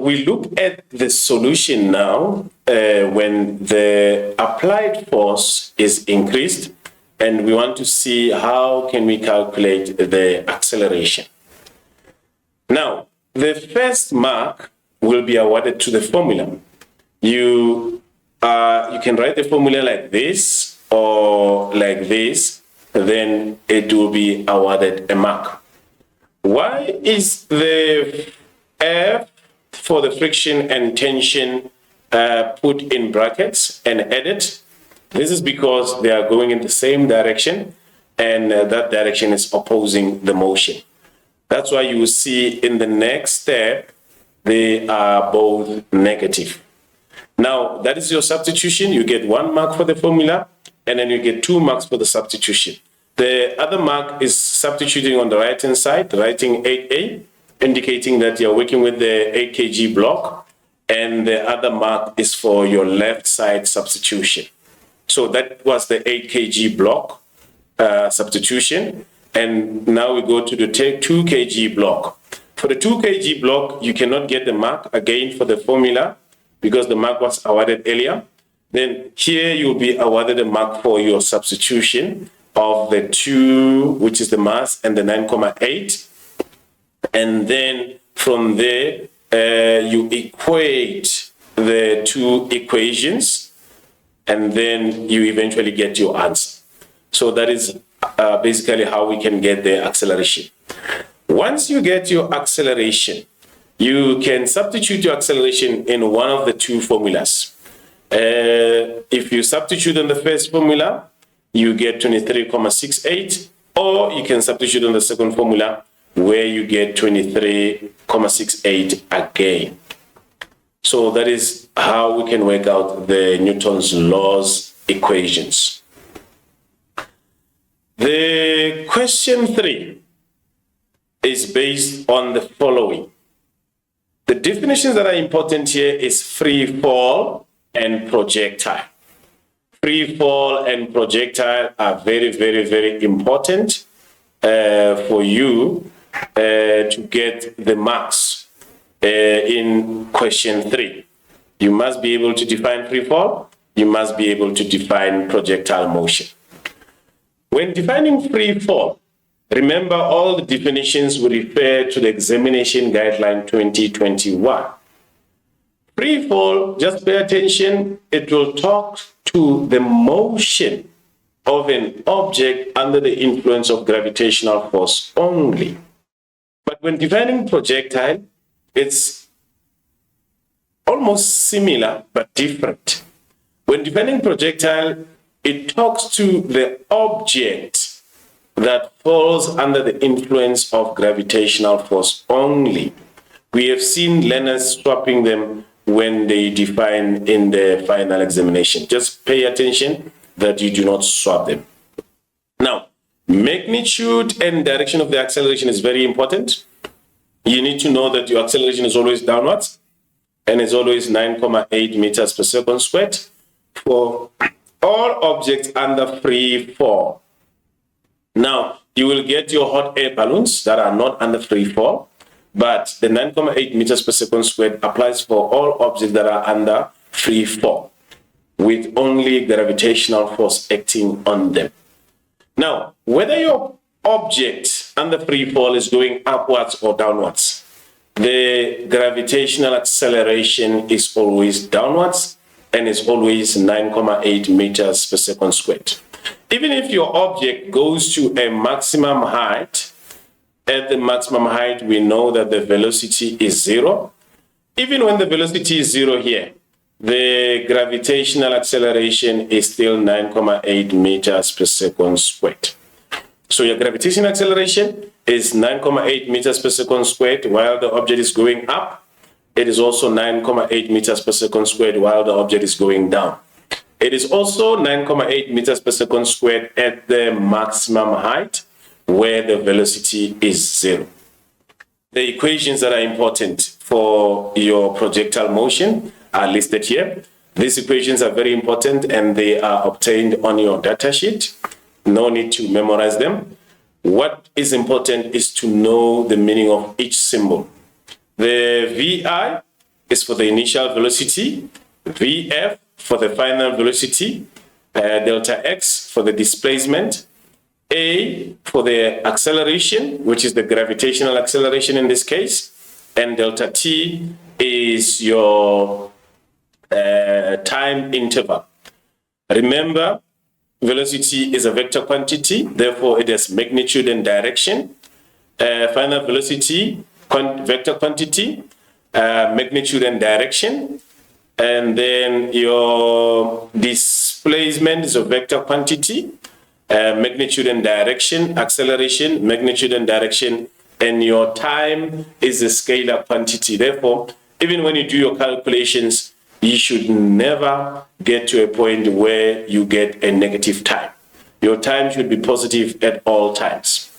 we look at the solution now when the applied force is increased, and we want to see how can we calculate the acceleration. Now, the first mark will be awarded to the formula. You can write the formula like this or like this, then it will be awarded a mark. Why is the F for the friction and tension put in brackets and added? This is because they are going in the same direction, and that direction is opposing the motion. That's why you will see in the next step, they are both negative. Now, that is your substitution. You get 1 mark for the formula, and then you get 2 marks for the substitution. The other mark is substituting on the right-hand side, writing 8A, indicating that you're working with the 8 kg block, and the other mark is for your left side substitution. So that was the 8 kg block substitution, and now we go to the 2 kg block. For the 2 kg block, you cannot get the mark again for the formula because the mark was awarded earlier. Then here you'll be awarded a mark for your substitution of the 2, which is the mass, and the 9,8. And then from there, you equate the 2 equations, and then you eventually get your answer. So that is basically how we can get the acceleration. Once you get your acceleration, you can substitute your acceleration in one of the 2 formulas. If you substitute in the first formula, you get 23,68, or you can substitute in the second formula where you get 23,68 again. So that is how we can work out the Newton's laws equations. The question 3 is based on the following. The definitions that are important here is free fall and projectile. Free fall and projectile are very, very, very important for you to get the marks in question 3. You must be able to define free fall. You must be able to define projectile motion. When defining free fall, remember all the definitions will refer to the examination guideline 2021. Free fall, just pay attention, it will talk to the motion of an object under the influence of gravitational force only. But when defining projectile, it's almost similar but different. When defining projectile, it talks to the object that falls under the influence of gravitational force only. We have seen learners swapping them when they define in the final examination. Just pay attention that you do not swap them. Now, magnitude and direction of the acceleration is very important. You need to know that your acceleration is always downwards and is always 9,8 meters per second squared for all objects under free fall. Now, you will get your hot air balloons that are not under free fall, but the 9,8 meters per second squared applies for all objects that are under free fall with only gravitational force acting on them. Now, whether your object under free fall is going upwards or downwards, the gravitational acceleration is always downwards and is always 9,8 meters per second squared. Even if your object goes to a maximum height, at the maximum height, we know that the velocity is 0. Even when the velocity is 0 here, the gravitational acceleration is still 9,8 meters per second squared. So your gravitational acceleration is 9,8 meters per second squared while the object is going up. It is also 9,8 meters per second squared while the object is going down. It is also 9,8 meters per second squared at the maximum height where the velocity is 0. The equations that are important for your projectile motion are listed here. These equations are very important and they are obtained on your data sheet. No need to memorize them. What is important is to know the meaning of each symbol. The VI is for the initial velocity, Vf for the final velocity, delta x for the displacement, A for the acceleration, which is the gravitational acceleration in this case, and delta t is your time interval. Remember, velocity is a vector quantity, therefore it has magnitude and direction. Final velocity, vector quantity, magnitude and direction. And then your displacement is a vector quantity, magnitude and direction, acceleration, magnitude and direction, and your time is a scalar quantity. Therefore, even when you do your calculations, you should never get to a point where you get a negative time. Your time should be positive at all times.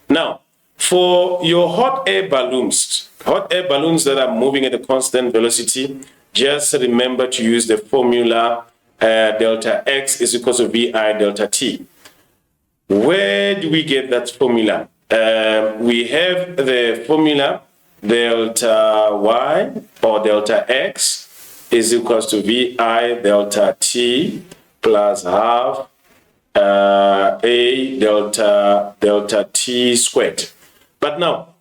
Now, for your hot air balloons that are moving at a constant velocity, just remember to use the formula delta x is equal to vi delta t. Where do we get that formula? We have the formula delta y or delta x is equals to vi delta t plus half a delta t squared. But now,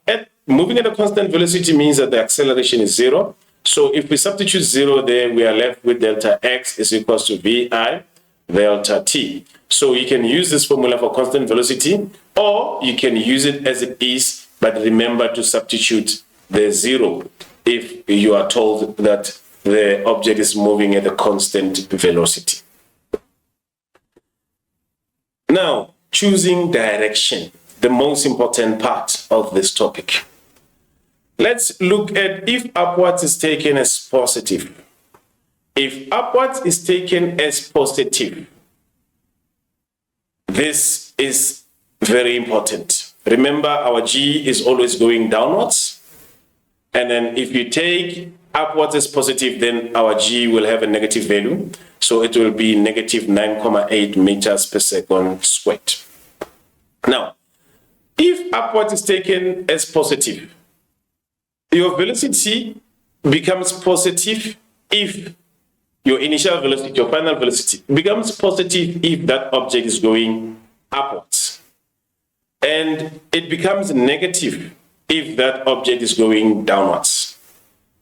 moving at a constant velocity means that the acceleration is 0. So if we substitute 0 there, we are left with delta x is equals to vi delta t. So you can use this formula for constant velocity, or you can use it as it is, but remember to substitute the 0 if you are told that the object is moving at a constant velocity. Now, choosing direction, the most important part of this topic. Let's look at if upwards is taken as positive. If upwards is taken as positive, this is very important. Remember, our G is always going downwards. And then if you take upwards as positive, then our G will have a negative value. So it will be negative 9.8 meters per second squared. Now, if upwards is taken as positive, your velocity becomes positive if your initial velocity, your final velocity, becomes positive if that object is going upwards. And it becomes negative if that object is going downwards.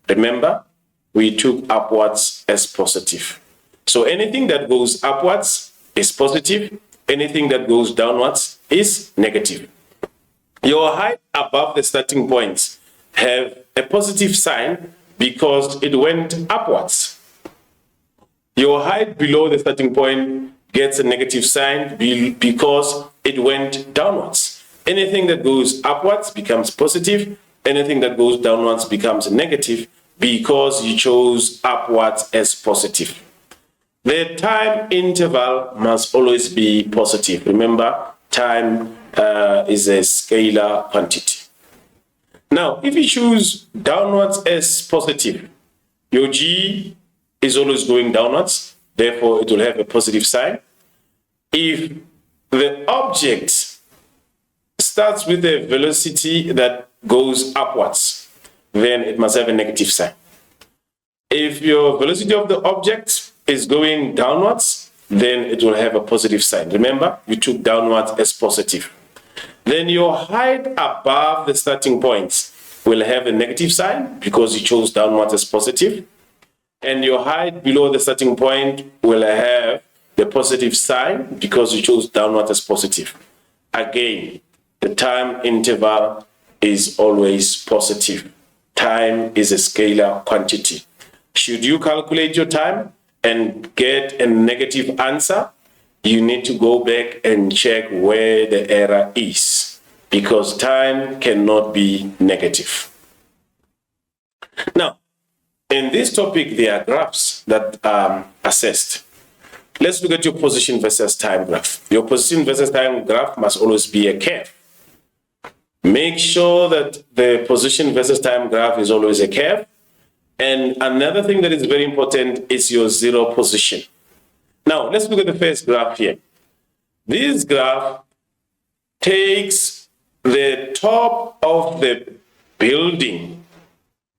Remember, we took upwards as positive. So anything that goes upwards is positive, anything that goes downwards is negative. Your height above the starting point have a positive sign because it went upwards. Your height below the starting point gets a negative sign because it went downwards. Anything that goes upwards becomes positive. Anything that goes downwards becomes negative because you chose upwards as positive. The time interval must always be positive. Remember, time is a scalar quantity. Now, if you choose downwards as positive, your G is always going downwards, therefore it will have a positive sign. If the object starts with a velocity that goes upwards, then it must have a negative sign. If your velocity of the object is going downwards, then it will have a positive sign. Remember, you took downwards as positive. Then your height above the starting point will have a negative sign because you chose downwards as positive. And your height below the starting point will have the positive sign because you chose downwards as positive. Again, the time interval is always positive. Time is a scalar quantity. Should you calculate your time and get a negative answer, you need to go back and check where the error is, because time cannot be negative. Now, in this topic, there are graphs that are assessed. Let's look at your position versus time graph. Your position versus time graph must always be a curve. Make sure that the position versus time graph is always a curve. And another thing that is very important is your zero position. Now, let's look at the first graph here. This graph takes the top of the building,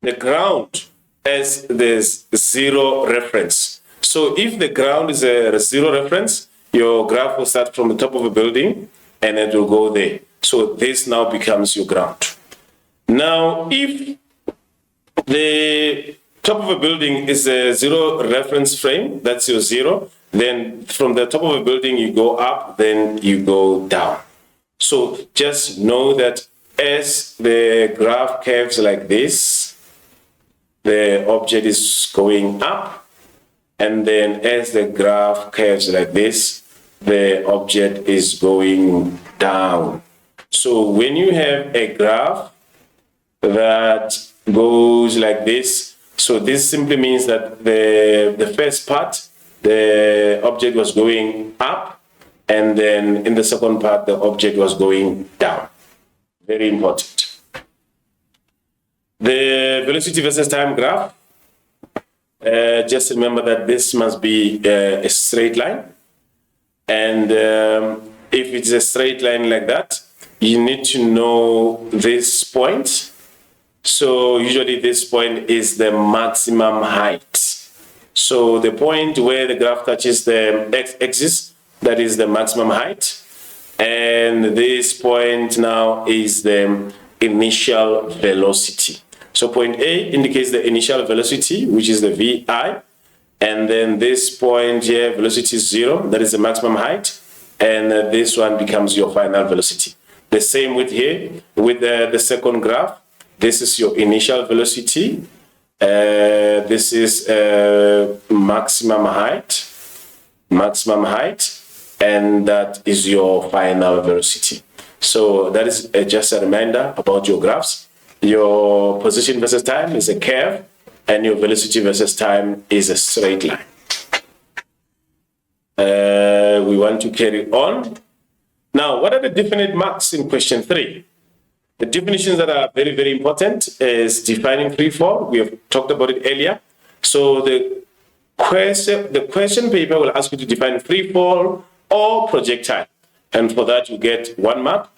the ground, as there's zero reference. So if the ground is a zero reference, your graph will start from the top of a building and it will go there. So this now becomes your ground. Now, if the top of a building is a zero reference frame, that's your zero, then from the top of a building you go up, then you go down. So just know that as the graph curves like this, the object is going up, and then as the graph curves like this, the object is going down. So when you have a graph that goes like this, so this simply means that the first part, the object was going up, and then in the second part, the object was going down. Very important. The velocity versus time graph, just remember that this must be a straight line. And if it's a straight line like that, you need to know this point. So usually this point is the maximum height. So the point where the graph touches the x-axis, that is the maximum height. And this point now is the initial velocity. So point A indicates the initial velocity, which is the VI. And then this point here, velocity is 0, that is the maximum height. And this one becomes your final velocity. The same with here, with the second graph. This is your initial velocity. This is maximum height, and that is your final velocity. So that is just a reminder about your graphs. Your position versus time is a curve, and your velocity versus time is a straight line. We want to carry on. Now, what are the definite marks in question 3? The definitions that are very, very important is defining free fall. We have talked about it earlier. So the question paper will ask you to define free fall or projectile. And for that, you get 1 mark.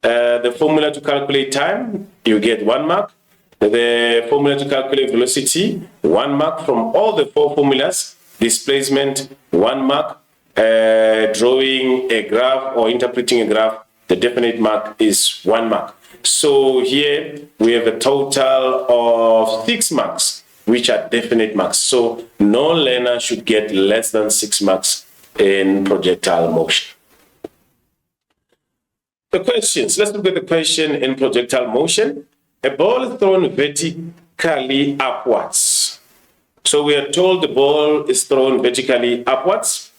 The formula to calculate time, you get 1 mark. The formula to calculate velocity, 1 mark from all the 4 formulas. Displacement, 1 mark. Drawing a graph or interpreting a graph, the definite mark is 1 mark. So here we have a total of 6 marks, which are definite marks. So no learner should get less than 6 marks in projectile motion. The questions, let's look at the question in projectile motion. A ball is thrown vertically upwards. So we are told the ball is thrown vertically upwards.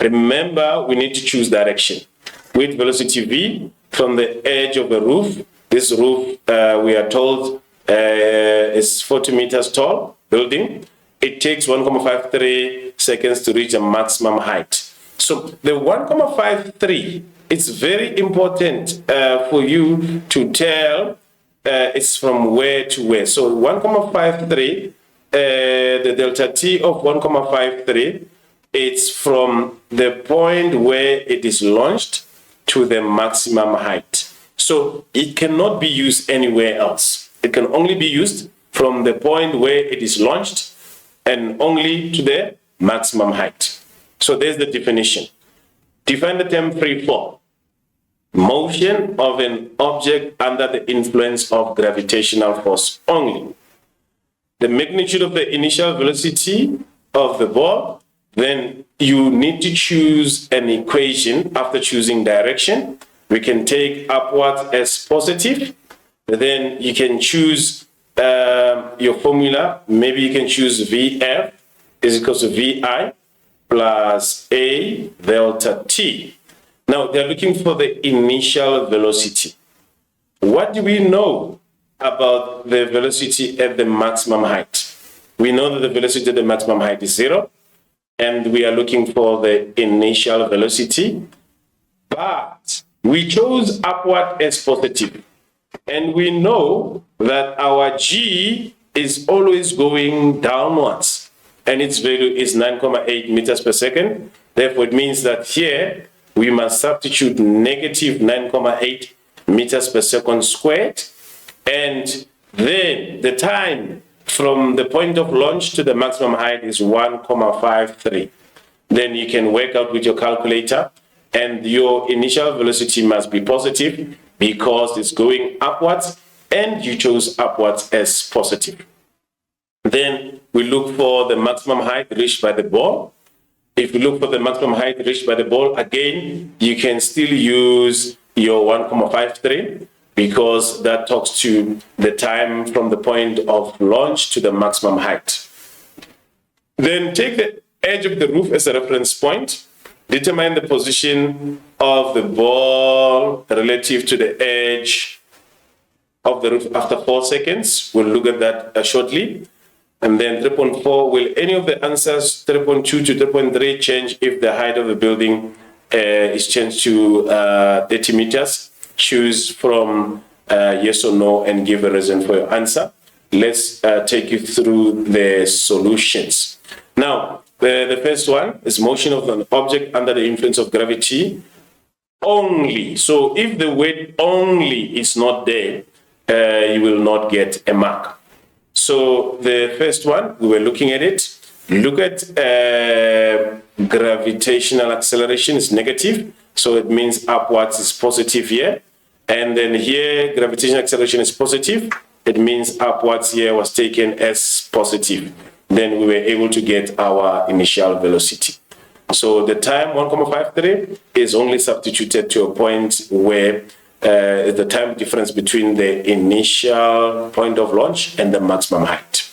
Remember, we need to choose direction. With velocity v from the edge of the roof. This roof, we are told, is 40 meters tall building. It takes 1.53 seconds to reach a maximum height. So the 1.53, it's very important for you to tell it's from where to where. So 1.53, the delta t of 1.53, it's from the point where it is launched to the maximum height. So it cannot be used anywhere else. It can only be used from the point where it is launched and only to the maximum height. So there's the definition. Define the term free fall. Motion of an object under the influence of gravitational force only. The magnitude of the initial velocity of the ball, then you need to choose an equation after choosing direction. We can take upwards as positive. Then you can choose your formula. Maybe you can choose VF is equal to VI plus A delta T. Now they're looking for the initial velocity. What do we know about the velocity at the maximum height? We know that the velocity at the maximum height is 0, and we are looking for the initial velocity, but we chose upward as positive. And we know that our G is always going downwards, and its value is 9.8 meters per second. Therefore, it means that here we must substitute negative 9.8 meters per second squared, and then the time from the point of launch to the maximum height is 1,53. Then you can work out with your calculator, and your initial velocity must be positive because it's going upwards, and you chose upwards as positive. Then we look for the maximum height reached by the ball. If you look for the maximum height reached by the ball, again, you can still use your 1,53 because that talks to the time from the point of launch to the maximum height. Then take the edge of the roof as a reference point. Determine the position of the ball relative to the edge of the roof after 4 seconds. We'll look at that shortly. And then 3.4, will any of the answers 3.2 to 3.3 change if the height of the building is changed to 30 meters? Choose from yes or no and give a reason for your answer. Let's take you through the solutions. Now, the first one is motion of an object under the influence of gravity only. So if the word only is not there, you will not get a mark. So the first one, we were looking at it. Look at gravitational acceleration is negative. So it means upwards is positive here. And then here, gravitational acceleration is positive. It means upwards here was taken as positive. Then we were able to get our initial velocity. So the time 1,53 is only substituted to a point where the time difference between the initial point of launch and the maximum height.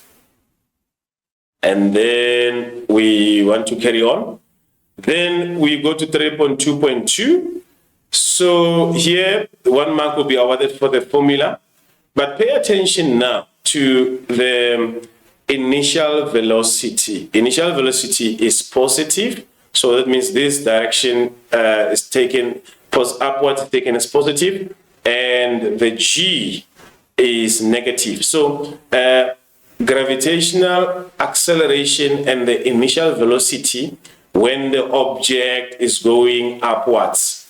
And then we want to carry on. Then we go to 3.2.2. So here, 1 mark will be awarded for the formula. But pay attention now to the initial velocity. Initial velocity is positive. So that means this direction is taken upwards, taken as positive, and the G is negative. So gravitational acceleration and the initial velocity, when the object is going upwards,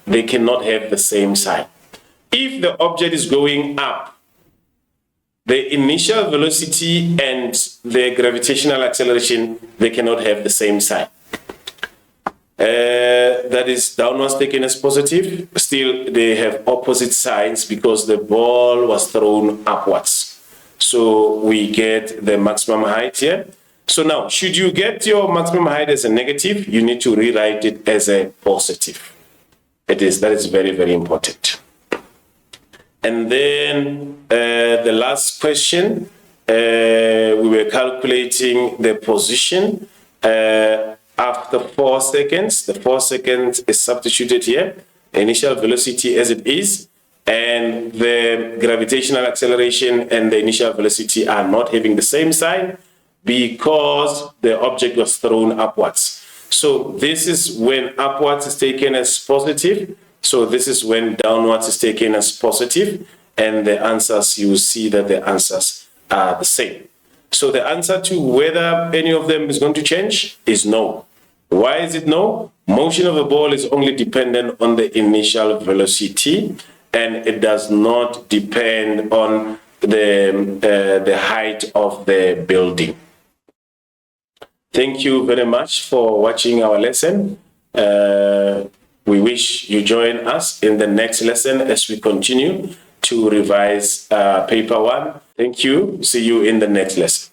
they cannot have the same sign. If the object is going up, the initial velocity and the gravitational acceleration, they cannot have the same sign. That is downwards taken as positive. Still, they have opposite signs because the ball was thrown upwards. So we get the maximum height here. So now, should you get your maximum height as a negative, you need to rewrite it as a positive. That is very, very important. And then the last question, we were calculating the position after 4 seconds. The 4 seconds is substituted here, initial velocity as it is, and the gravitational acceleration and the initial velocity are not having the same sign because the object was thrown upwards. So this is when upwards is taken as positive. So this is when downwards is taken as positive, and the answers, you will see that the answers are the same. So the answer to whether any of them is going to change is no. Why is it no? Motion of a ball is only dependent on the initial velocity, and it does not depend on the height of the building. Thank you very much for watching our lesson. We wish you join us in the next lesson as we continue to revise paper 1. Thank you. See you in the next lesson.